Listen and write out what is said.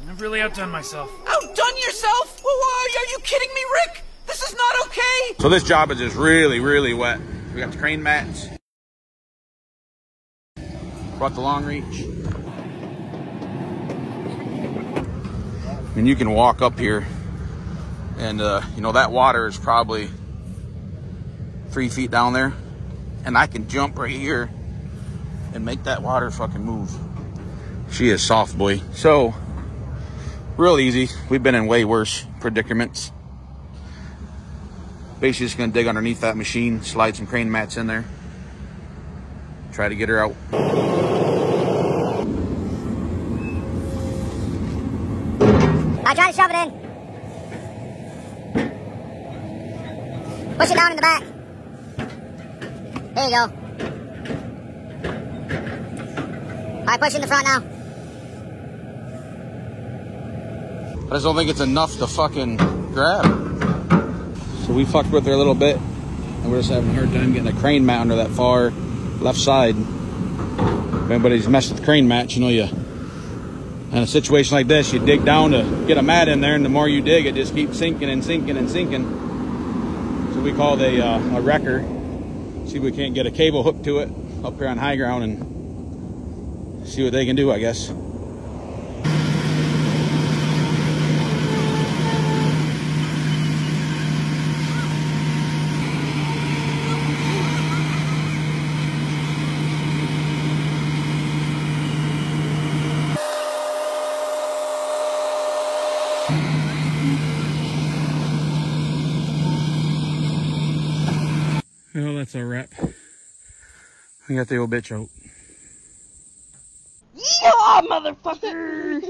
I've really outdone myself. Outdone yourself? Oh, are you kidding me, Rick? This is not okay. So this job is just really, really wet. We got the crane mats. Brought the long reach. And you can walk up here and you know, that water is probably 3 feet down there. And I can jump right here and make that water fucking move. She is soft, boy. So, real easy. We've been in way worse predicaments. Basically just gonna dig underneath that machine, slide some crane mats in there, try to get her out. I try to shove it in. Push it down in the back. There you go. Alright, push in the front now. I just don't think it's enough to fucking grab. So we fucked with her a little bit, and we're just having a hard time getting a crane mat under that far left side. If anybody's messed with the crane mats, you know, in a situation like this, you dig down to get a mat in there, and the more you dig, it just keeps sinking and sinking and sinking. So we called a wrecker. See if we can't get a cable hooked to it up here on high ground and see what they can do, I guess. Well, that's a wrap. We got the old bitch out. Yeah, motherfucker!